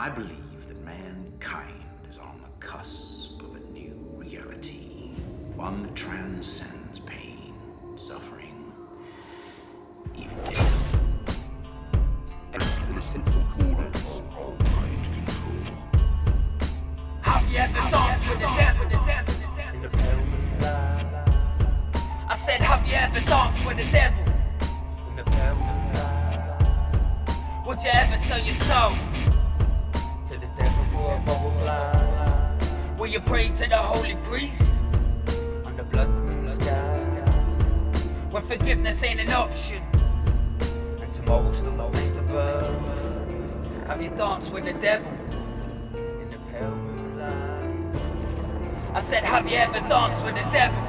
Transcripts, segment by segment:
I believe that mankind is on the cusp of a new reality, one that transcends pain, suffering, even death. eXplicit recordings. Mind control. Have you ever danced with the devil? In the Pelman Line. I said, have you ever danced with the devil? In the Pelman Line. Would you ever sell your soul to the devil for a bubble line? Will you pray to the holy priest under blood moon sky? When forgiveness ain't an option and tomorrow still no ways above. Have you danced with the devil in the pale moonlight? I said, have you ever danced with the devil?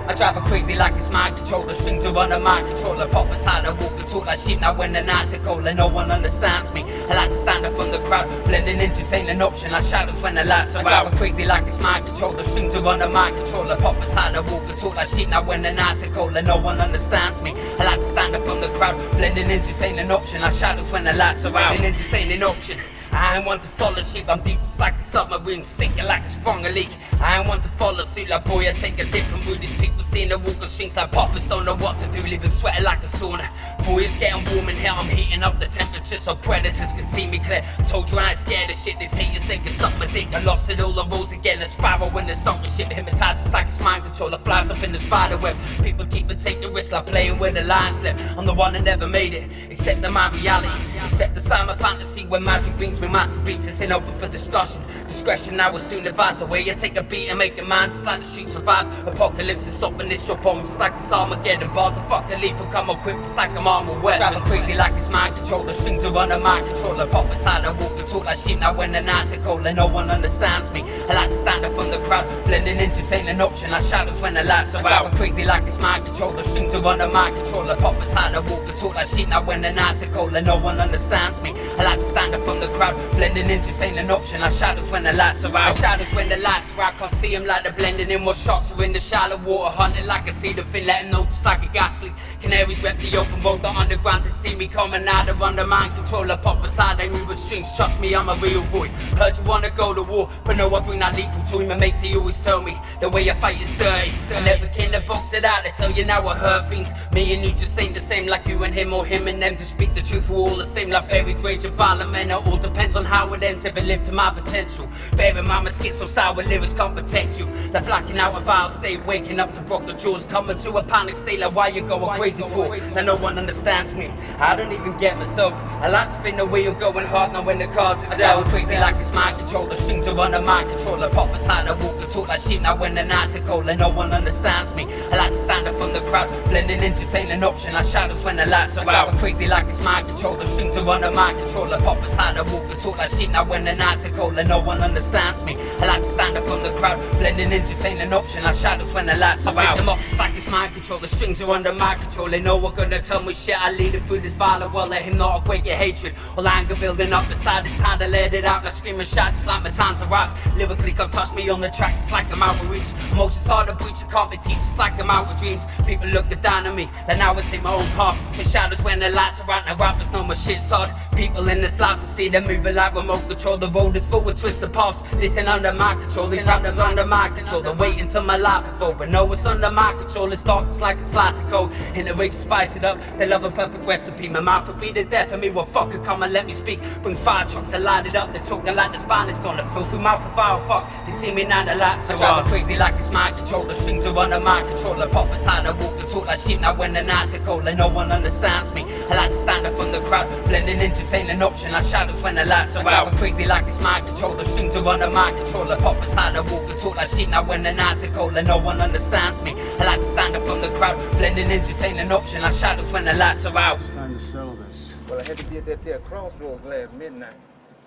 I drive her crazy like it's mind control. The strings are under my control. I pop inside, I walk and talk like sheep. Now when the nights are cold and no one understands me, I like to stand up from the crowd. Blending in just ain't an option, like shadows when the lights are out. I drive her crazy like it's mind control. The strings are under my control. I pop inside, I walk and talk like sheep. Now when the nights are cold and no one understands me, I like to stand up from the crowd. Blending in just ain't an option, like shadows when the lights are out. Blending in just ain't an option. I ain't want to follow shit, I'm deep just like a submarine, sinking like a sprung a leak. I ain't want to follow suit, like boy I take a different route. These people seeing the walk on strings like poppers, don't know what to do, leaving sweating like a sauna. Boy it's getting warm in here, I'm heating up the temperature so predators can see me clear. I told you I ain't scared of shit, this haters say can suck my dick. I lost it all, I rose again, a spiral when the sunk with shit. Hypnotized just like it's mind control, I flies up in the spider web. People keep it, take the risk like playing where the line slip. I'm the one that never made it, except in my reality. Except the side of fantasy where magic brings me masterpieces. It's in open for discussion. Discretion I will soon advise the way you take a beat and make a man just like the streets survive. Apocalypse is stopping this drop bombs just like it's Armageddon. Bars are fucking lethal, come equipped just like I'm armed with weapons. Driving crazy like it's mind control. The strings are under my control. I pop inside, I walk and talk like sheep. Now when the nights are cold and no one understands me, I like to stand up from the crowd. Blending in just ain't an option, like shadows when the lights are out. Driving crazy like it's mind control. The strings are under my control. I pop inside, I walk and talk like sheep. Now when the nights are cold and no one understands me, I like to stand up from the crowd. Blending in just ain't an option, like shadows when the lights are out. Shadows when the lights are out, can't see them like they're blending in. What sharks are in the shallow water, hunting like I see the fin, letting know just like a gas leak. Canaries rep the open road, the underground to see me coming out. They're under mind control, I pop aside, they move with strings. Trust me, I'm a real boy. Heard you wanna go to war, but no, I bring that lethal to him. My mates, he always tell me the way I fight is dirty. I never came to box it out, they tell you now I heard things. Me and you just ain't the same, like you and him or him and them. To speak the truth, we're all the same, like buried rage and violent men. It all depends on how it ends, if it live to my potential. Bear in mind my skits so sour, lyrics can't protect you. They're blacking out a vile state, waking up to rock the jaws. Coming to a panic state like why you going crazy for? Now no one understands me, I don't even get myself. I like to spin the wheel, going hard now when the cards are dealt. Crazy like it's mind control, the strings are under my control. I pop inside, I walk and talk like sheep. Now when the nights are cold and no one understands me, I like to stand up from the crowd. Blending in just ain't an option, like shadows when the lights are out. Crazy like it's mind control, the strings are under my control. I pop inside, I walk and talk like sheep. Now when the nights are cold and no one understands me, I like to stand up from the crowd. Blending in just ain't an option, like shadows when the lights are out. I raise them off just like it's mind control, the strings are under my control. They know what gonna tell me shit, I lead it through this violent world. Let him not equate your hatred, all anger building up inside. It's time to let it out, like scream and shout just like my time's arrived. Lyrically come touch me on the track, it's like I'm out of reach. Emotions hard to breach, I can't be teach, it's like I'm out of dreams. People look down on me, then now I take my own path. In shadows when the lights are out, now rappers know my shit's hard. People in this life, I see them moving like remote control. The road is full with twisted paths, this ain't under my control. These rappers under my control, they're waiting till my life is over. No, it's under my control, it's dark, it's like a slice of cold. In the rage to spice it up, they love a perfect recipe. My mouth would be the death of me, well fucker come and let me speak. Bring fire trucks and light it up, they're talking like the spine is gonna fill through mouth of fire, fuck. They see me now, the lights are out. I drive crazy like it's mind control, the strings are under my control. I pop inside, I walk and talk like sheep. Now when the nights are cold and no one understands me, I like to stand up from the crowd. Blending in just ain't an option, like shadows when the lights are out. Crazy like it's mind control, the strings are under my control. I pop inside, I walk and talk like sheep. Now when the nights are cold and no one understands me, I like to stand up from the crowd. Blending in just ain't an option, like shadows when the lights are out. It's time to settle this. Well, I had to be at that there crossroads last midnight.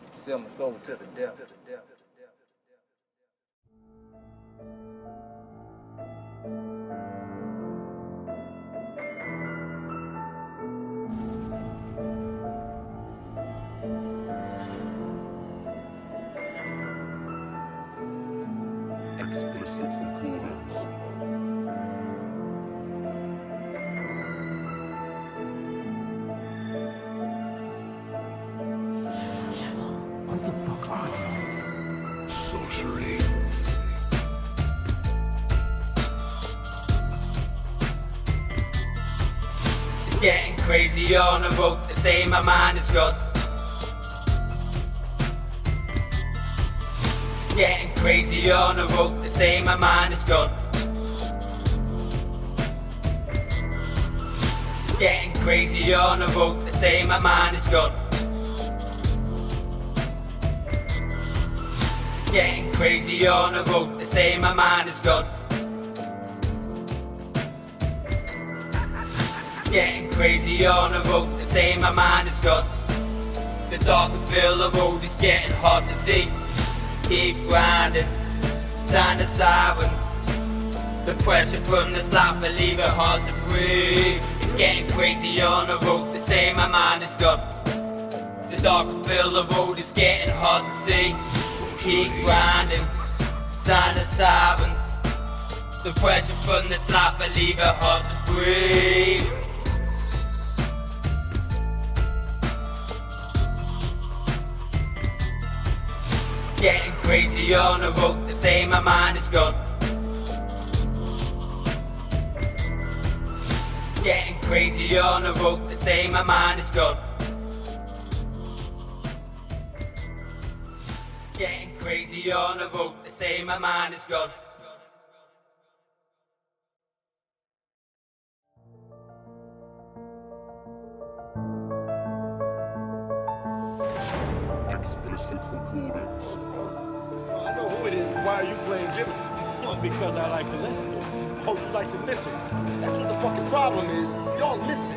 Sell my soul to the devil. eXplicit recordings. misery. It's getting crazy on the road. They say my mind is gone. It's getting crazy on the road. They say my mind is gone. It's getting crazy on the road. They say my mind is gone. It's getting crazy on the road. They say my mind is gone. Getting crazy on the road, they say my mind is gone. The dark and feel the road is getting hard to see. Keep grinding, time to silence. The pressure from this life will leave it hard to breathe. It's getting crazy on the road, they say my mind is gone. The dark and feel the road is getting hard to see. Keep grinding, time to silence. The pressure from this life will leave it hard to breathe. Getting crazy on the road, they say my mind is gone. Getting crazy on the road, they say my mind is gone. Getting crazy on the road, they say my mind is gone. Explicit recordings. I know who it is. Why are you playing Jimmy? Well, because I like to listen to it. Oh, you like to listen. That's what the fucking problem is. Y'all listen.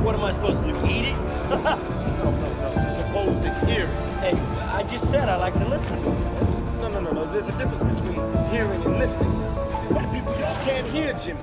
What am I supposed to do? Eat it? No. You're supposed to hear it. Hey, I just said I like to listen to it. No. There's a difference between hearing and listening. See, white people, y'all can't hear Jimmy.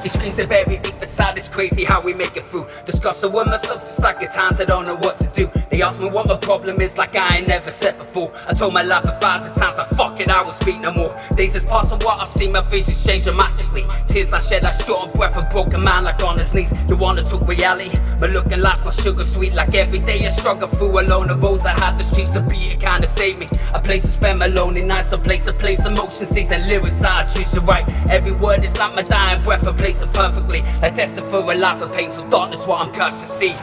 These screams are buried deep inside, it's crazy how we make it through. Discussing with myself just like at times I don't know what to do. They ask me what my problem is like I ain't never said before. I told my life 1,000 times like fuck it, I will speak no more. Days is passing, what I've seen, my vision's changing dramatically. Tears I shed, I short of breath, a broken man like on his knees. You wanna talk reality, but looking like my sugar sweet. Like every day I struggle through alone. The roads I had, the streets to beat, it kinda saved me. A place to spend my lonely nights, a place to place emotions, sees and lyrics I choose to write. Every word is like my dying breath, a place to perfectly. Like destined for a life of pain, so darkness what I'm cursed to see.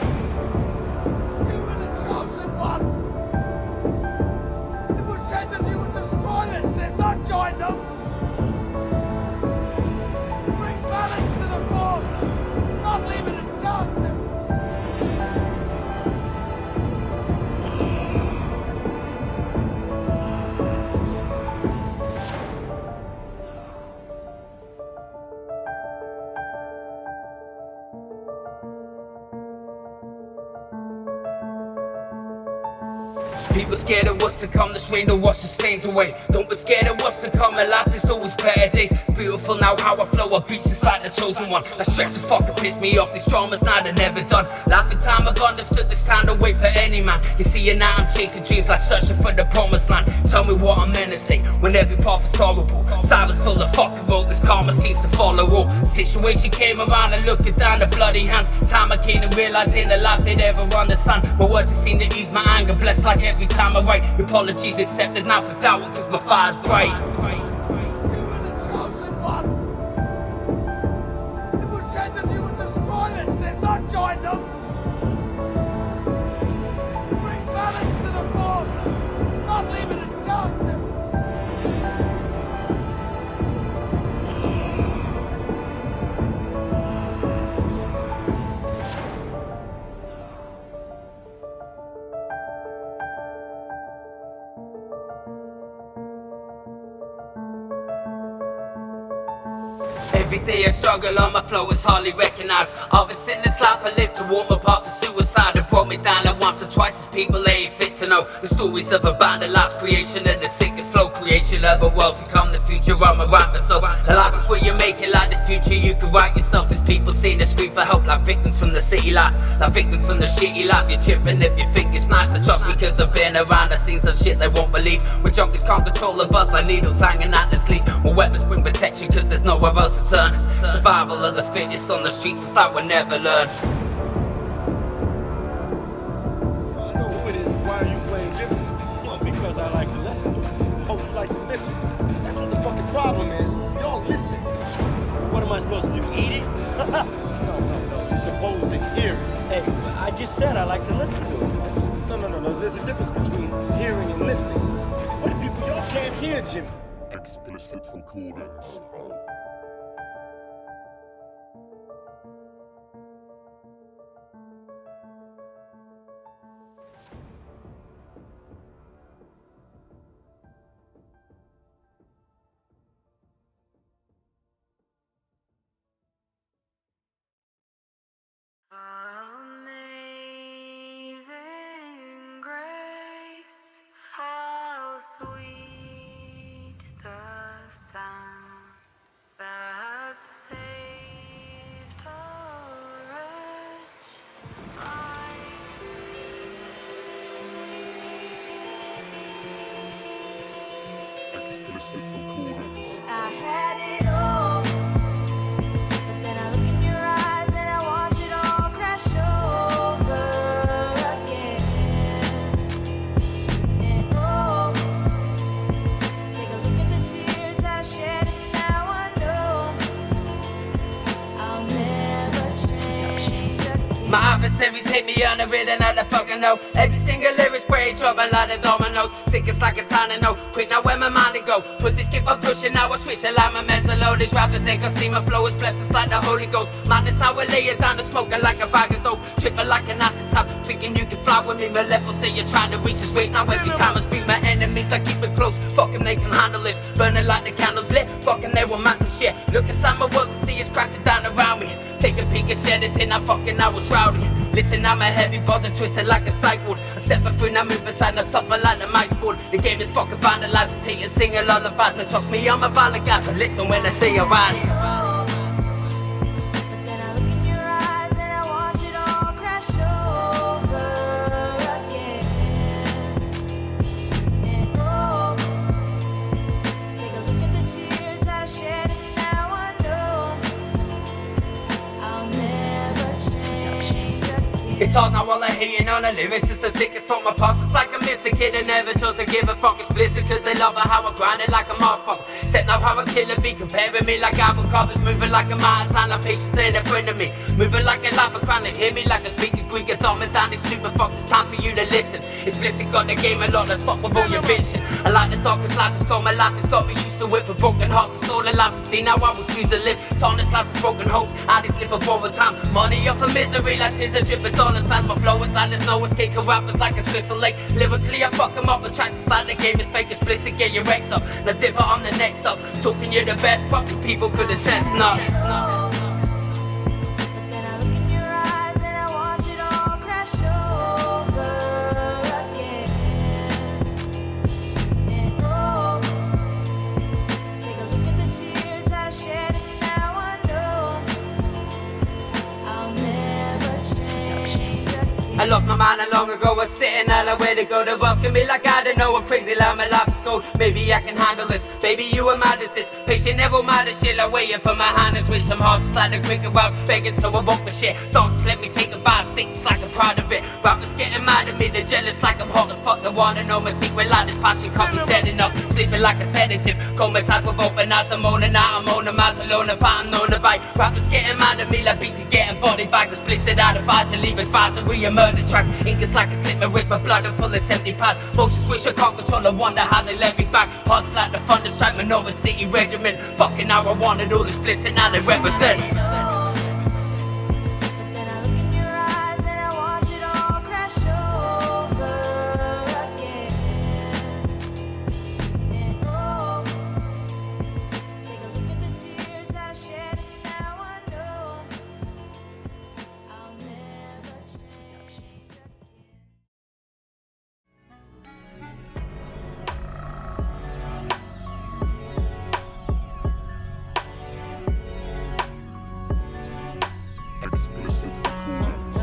You were the chosen one. It was said that you would destroy this sin, not join them. Bring balance to the force, not leave it in darkness. People scared of what's to come, this rain don't wash the stains away. Don't be scared of what's to come, in life is always better days. Beautiful now how I flow, I beats just like the chosen one. That stress will fucking piss me off, these dramas now they're never done. Life in time I've understood this time to wait for any man. You see and now I'm chasing dreams like searching for the promised land. Tell me what I'm meant to say, when every path is horrible. Silence full of fucking road, this karma seems to follow all. Situation came around and looking down the bloody hands. Time I came to realize in the life they'd ever understand. My words have seemed to ease my anger, blessed like every time I write. Apologies accepted now for that one, cause my fire's bright. You were the chosen one. It was said that you would destroy this sin, not join them. Bring balance to the force, not leave it in darkness. Every day I struggle on my flow is hardly recognized. All this in this life I live to warm apart for suicide. It broke me down like once or twice as people ain't fit to know the stories of abandoned lost creation and the sickest flow. Creation of a world to come, the future I'ma write myself. The life is where you make it, like this future you can write yourself. There's people seeing the scream for help like victims from the city life, like victims from the shitty life. You're tripping if you think it's nice to trust me, cause I've been around the scenes of shit they won't believe. Where junkies can't control the buzz like needles hanging out the sleeve. Well, weapons bring protection cause there's nowhere else to turn. So Survival of the fittest on the streets, it's like we'll never learn. I know who it is. Why are you playing Jimmy? Well, because I like to listen to it. Oh, you like to listen. That's what the fucking problem is. Y'all listen. What am I supposed to do? Eat it? No. You're supposed to hear it. Hey, I just said I like to listen to it. No. There's a difference between hearing and listening. You see, white people, y'all can't hear Jimmy. Explicit recordings. Amazing grace, how sweet the sound that saved a wretch like Explicit recordings. I had it all, but then I look in your eyes and I watch it all crash over again. And oh, take a look at the tears that I shed, and now I know I'll never change again. My adversaries hate me on the rhythm like the fucking know. Every single lyric spray trouble like the dominoes. Sick it's like it's time to know. Quick now where my mind to go. Pussies keep on pushing, now I switch it like my mental load. These rappers they can see my flow is blessed, it's like the Holy Ghost. Madness how I lay it down to smoking like a bag of dope. Tripping like an acid tap, thinking you can fly with me. My level say you're trying to reach this weight. Now every time I speak my enemies I keep it close. Fucking they can handle this. Burning like the candles lit. Fucking they want massive shit. Look inside my world to see it's crashing down around me. Take a peek and shed it in, I was rowdy. Listen, I'm a heavy buzz and twisted like a cycleboard. I step through, now move aside, now suffer like the mic's board. The game is fucking vandalized, it's hitting, singing lullabies. Now trust me, I'm a valid guy, so listen when I say around. But then I look in your eyes and I watch it all crash over again. And oh, take a look at the tears that I shed, and now I know I'll never change again. It's hard now while I'm hating on the lyrics. It's the sickest from my past. It's like I miss a kid and never chose to give a fuck. Explicit cause they love how I grind it like a motherfucker. Set now how I kill a beat, comparing me like album covers. Moving like a mountain town, like patience ain't a friend of me. Moving like a life, trying to hear me like a speaking Greek. I dumb it down these stupid fucks, it's time for you to listen. Explicit got the game a lot, let's fuck with all your bitching. I like the darkest life, it's got my life, it's got me used to it. For broken hearts, it's all the lives I see. Now I will choose to live. Tarnished lives to broken hopes, I just live for borrowed time. Money off of misery, like tears a drip of dollar signs. My flow is like there's no escape, rappers like a crystal lake. Lyrically, I fuck them up, the tracks inside the game is fake. Explicit, get your ex up. Now zip it, I'm the next up. Talking you the best, probably people could attest now. But then I look in your eyes and I watch it all crash over again. And oh, take a look at the tears that I shed, and now I know I'll never change again. I lost my mind long ago, I was sitting all the way to go. The world's gonna be like I don't know, I'm crazy like my life is cold. Maybe I can handle this, baby you are mad as this. Patient never mad as shit, like waiting for my hand and twitch. I'm hard just like the cricket while begging, so I won't for shit. Don't just let me take a bite, sick just like I'm proud of it. Rappers getting mad at me, they're jealous like I'm hot as fuck. They wanna know my secret, like this passion can't be setting up. Sleeping like a sedative, comatized with open eyes. I'm moaning out, I'm on the miles alone if I'm known to bite. Rappers getting mad at me like beats getting body bags. Explicit out of advice, you leave advisory and murder tracks. Ink is like a slit my wrist, my blood and full of empty pads. Motion switch, I can't control, I wonder how they let me back. Hearts like the thunder strike, my Northern City regiment. Fucking how I wanted all explicit, now they represent. But then I look in your eyes and I watch it all crash over again. And oh, take a look at the tears that I shed, and now I know I'll never change again. Explicit recordings.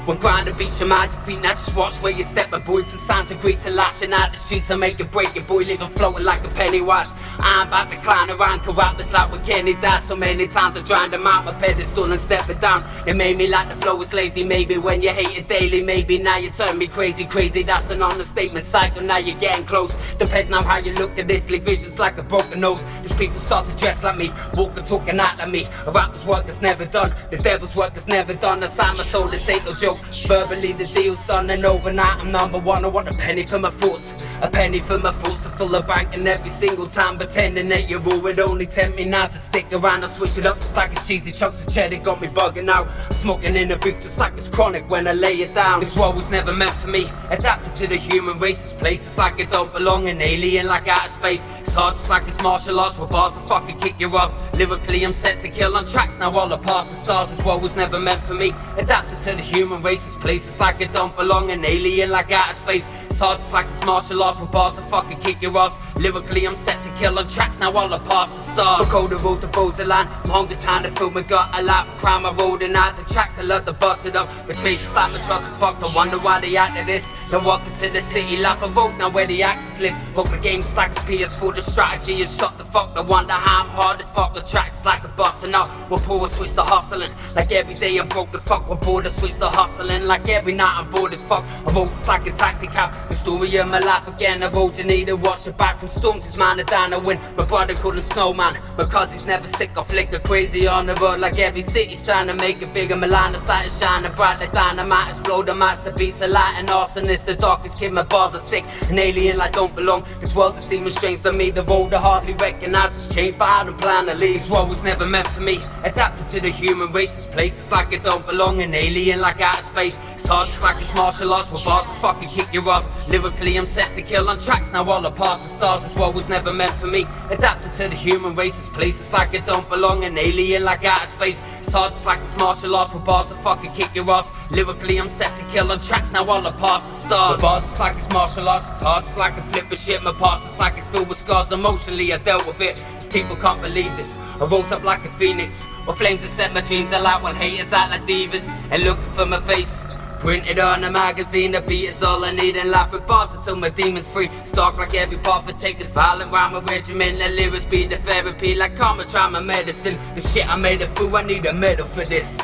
When grinder beats your mind, your feet, now just watch where you step. My boy from signs agreed to lashing out the streets and make it break it. Boy living floating like a penny watch. I'm about to climb around rappers like when Kenny died. So many times I drowned them out my pedestal and stepped it down. It made me like the flow was lazy. Maybe when you hate it daily, maybe now you turn me crazy. Crazy, that's an understatement. Cycle, now you're getting close. Depends on how you look at this. Leave visions like a broken nose. These people start to dress like me, walk and talk and act like me. A rapper's work is never done, the devil's work is never done. I sign my soul, this ain't no joke. Verbally the deal's done, and overnight I'm number one. I want a penny for my thoughts, a penny for my thoughts. I fill the bank, and every single time pretending that you're all would only tempt me now to stick around. I switch it up just like it's cheesy. Chunks of cheddar got me bugging out. I'm smoking in the booth just like it's chronic when I lay it down. This world was never meant for me, adapted to the human race. This place it's like it don't belong, an alien like outer space. It's hard just like it's martial arts with bars will fucking kick your ass. Lyrically I'm set to kill on tracks, now all the past the stars. This world was never meant for me, adapted to the human race. This place it's like it don't belong, an alien like outer space. It's hard just like it's martial arts with bars will fucking kick your ass. Lyrically I'm set to kill on tracks, now all the past the stars. For cold the road to bows the line, I'm hungry time to fill my gut. I laugh and cry my road and out the tracks. I love to bust it up, betrayed just like my trust is fucked. I wonder why they acted this. Then walking to the city life I wrote, now where the actors live. Broke the game just like a PS4, the strategy is shut the fuck. I wonder how I'm hard as fuck, the tracks like a bus. And now we're poor, switch to hustling. Like every day I'm broke as fuck, we're bored, I switch to hustling. Like every night I'm bored as fuck, I rode just like a taxi cab. The story of my life again, I rode, you need to wash it back from storms. His man down to win, my brother called him Snowman. Because he's never sick, I flicker crazy on the road. Like every city's trying to make it bigger. Milan, the sight is shining bright like dynamite. Explode the mics, the beats are light and arson. It's the darkest kid, my bars are sick. An alien like don't belong. This world that seems strange to me. The road I hardly recognize has changed, but I don't plan to leave. This world was never meant for me, adapted to the human race. This place it's like it don't belong, an alien like outer space. It's hard just like it's martial arts with bars will fucking kick your ass. Lyrically I'm set to kill on tracks, now all the past the stars. This world was never meant for me, adapted to the human race. This place it's like it don't belong, an alien like outer space. It's hard just like it's martial arts with bars will fucking kick your ass. Lyrically I'm set to kill on tracks, now all the past the stars. With bars it's like it's martial arts, it's hard just like a flip with shit. My past is like it's filled with scars, emotionally I dealt with it. These people can't believe this, I rose up like a phoenix. With flames that set my dreams alight, while haters act like divas and looking for my face. Printed on a magazine, the beat is all I need in life. With bars until my demons free. Stalk like every prophet, take this violent rhyme a regiment. Let lyrics be the therapy, like karma try my medicine. The shit I made it through, I need a medal for this.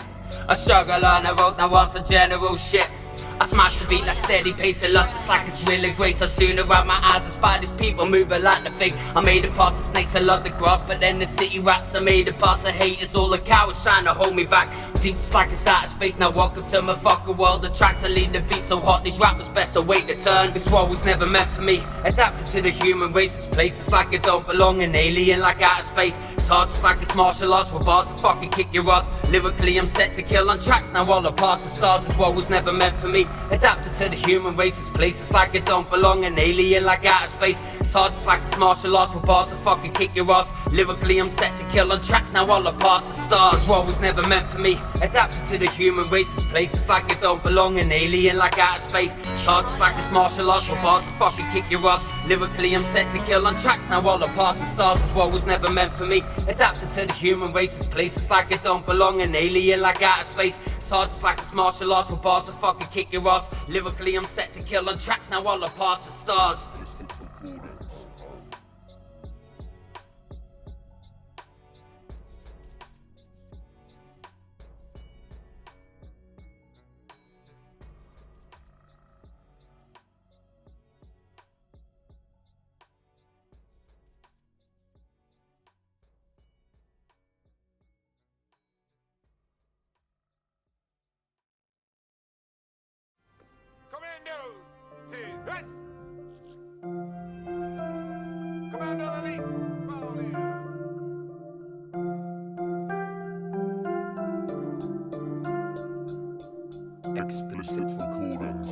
I struggle on the road, now on some general shit. I smash the beat like steady pace, a lot it's like it's will and grace. I soon around my eyes, I spy these people moving like the fake. I made it past the snakes, I love the grass, but then the city rats. I made it past the haters, all the cowards trying to hold me back. Deep just like it's out of space, now welcome to my fucking world. The tracks I lead the beat so hot, these rappers best await the turn. This world was never meant for me, adapted to the human race. This place it's like it don't belong, an alien like outer space. It's hard just like it's martial arts with bars will fucking kick your ass. Lyrically I'm set to kill on tracks, now all the past the stars. This world was never meant for me, adapted to the human race. This place it's like it don't belong, an alien like outer space. It's hard just like it's martial arts with bars will fucking kick your ass. Lyrically I'm set to kill on tracks, now all the past the stars. This world was never meant for me, adapted to the human race. This place it's like it don't belong, an alien like outer space. It's hard just like it's martial arts with bars will fucking kick your ass. Lyrically I'm set to kill on tracks, now all the past the stars. This world was never meant for me, adapted to the human race. This place it's like it don't belong, an alien like outer space. It's hard just like it's martial arts with bars will fucking kick your ass. Lyrically I'm set to kill on tracks, now all the past the stars. Commandos, tis rest. Commando elite, fall in. eXplicit recordings.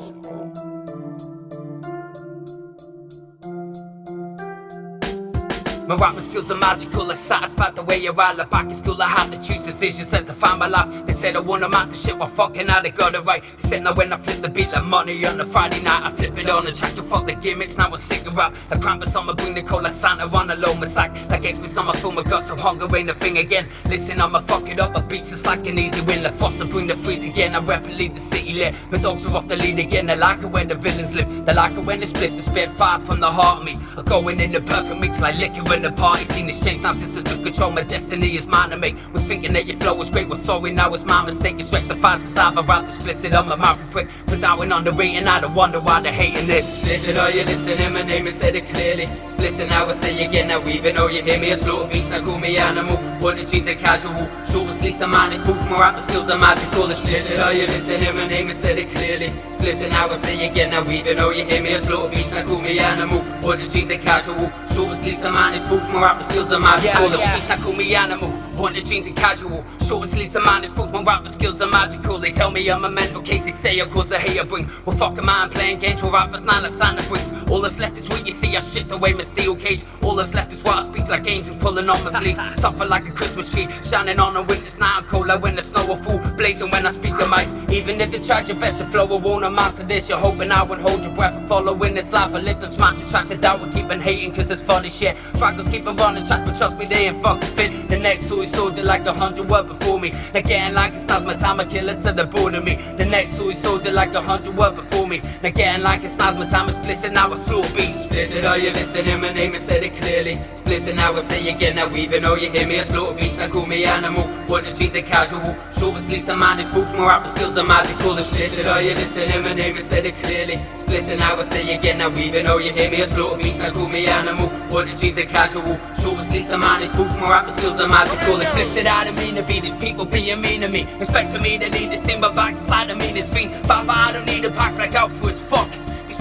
My rapping skills are magical, I satisfied the way you ride the back in school. I had to choose decisions that define my life. They said I wanna map the shit, well fucking how they got it right. They said now when I flip the beat like money on a Friday night, I flip it on the track to fuck the gimmicks, now I'm sick of rap. The Krampus on my bring the cold like Santa on a low, my sack. Like eXplicit on my film, I got some hunger ain't a thing again. Listen, I'ma fuck it up, my beats just like an easy win. Like Foster bring the freeze again, I rap and lead the city lit. My dogs are off the lead again, they like it when the villains live. They like it when the splits are spared fire from the heart of me. I'm going in the perfect mix like liquor and when the party scene has changed. Now since I took control, my destiny is mine to make. Was thinking that your flow was great, was sorry, now it's my mistake. It's rectified since I've arrived explicit. I'm a mouthy prick for doubting, underrating. I don't wonder why they're hating this. Explicit, are you listening? My name is said it clearly. Listen, now I say again, now even though you hear me a slaughter beast, now call me animal. What the dreams are casual, short and sleep, some mind is fools, more out the skills are magical. Explicit, are you listening? My name is said it clearly. Listen, now I say again, now even though you hear me a slaughter beast, now call me animal. What the dreams are casual, short and sleep, some mind is fools, more out the skills are magical. Beast, now call me animal. What the dreams are casual, short and sleep, some mind is fools, more out the skills are magical. They tell me I'm a mental case, they say I cause the hate I bring. Well, fuck am I, I'm playing games with rappers, now like Santa brings. All that's left is what you see, I stripped away my steel cage. All that's left is what I speak like angels pulling on my sleeve. Suffer like a Christmas tree, shining on a winter's night. I'm cold like when the snow will fall, blazing when I speak the mic. Even if you tried your best to flow, it won't amount to this. You're hoping I would hold your breath and following this life. I lived and smashing tracks and doubt, we're keeping hating cause it's funny shit. Fraggles keep on running tracks, but trust me they ain't fucking fit. The next toy soldier like 100 were before me. They're getting like it's not my time, I kill it to the board of me. The next toy soldier like 100 were before me. They're getting like it's not my time, it's blizzard, now I slaughter beats. Blizzard, are you listening? My name is said it clearly. Listen, now I say again, now even though you hear me a slaughter beast, now call me animal. What the dreams are casual, short and sleep, some mind is fools, more rapper skills are magical. Explicit, are you listening? My name is said it clearly. Listen, now I say again, now even though you hear me a slaughter beast, now call me animal. What the dreams are casual, short and sleep, some mind is fools, more rapper skills are magical. Explicit, I don't mean to be these people being mean to me. Expecting me to lead this in my back, slide to me this fiend. But I don't need a pack like Alpha as fuck.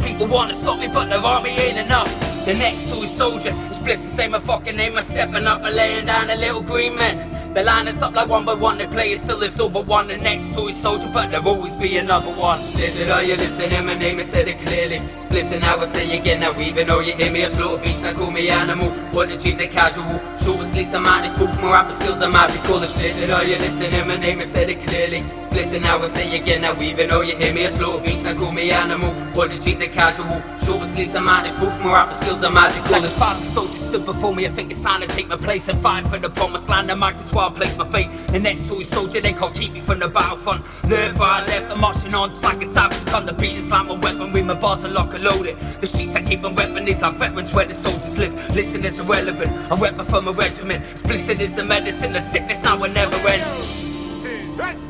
People wanna stop me, but their army ain't enough. The next toy soldier is bliss to say my fucking name. I'm stepping up and laying down a little green man. They line us up like one by one, they play it still it's all but one. The next toy soldier, but there'll always be another one. Listen, are you listening? My name is said it clearly. Listen, now I say again, now even though you hear me a slaughter beast, now call me animal. What the dreams are casual, short and sleep, some mind is fools, more rapper skills are magical. Listen, are you listening? My name is said it clearly. Listen, now I say again, now even though you hear me a slaughter beast, now call me animal. What the dreams are casual, short and sleep, some mind is fools, more rapper skills are magical. Like a Spartan soldier stood before me, I think it's time to take my place and fight for the promised land. The mic is where I place my fate. The next toy soldier, they can't keep me from the battlefront. Live where I left, I'm marching on, it's like a savage. Come to beat it's like my weapon, with my bars are lock and loaded. The streets I keep on repping is like veterans where the soldiers live. Listen, it's irrelevant, I'm repping for my regiment. Explicit is the medicine, the sickness now will never end.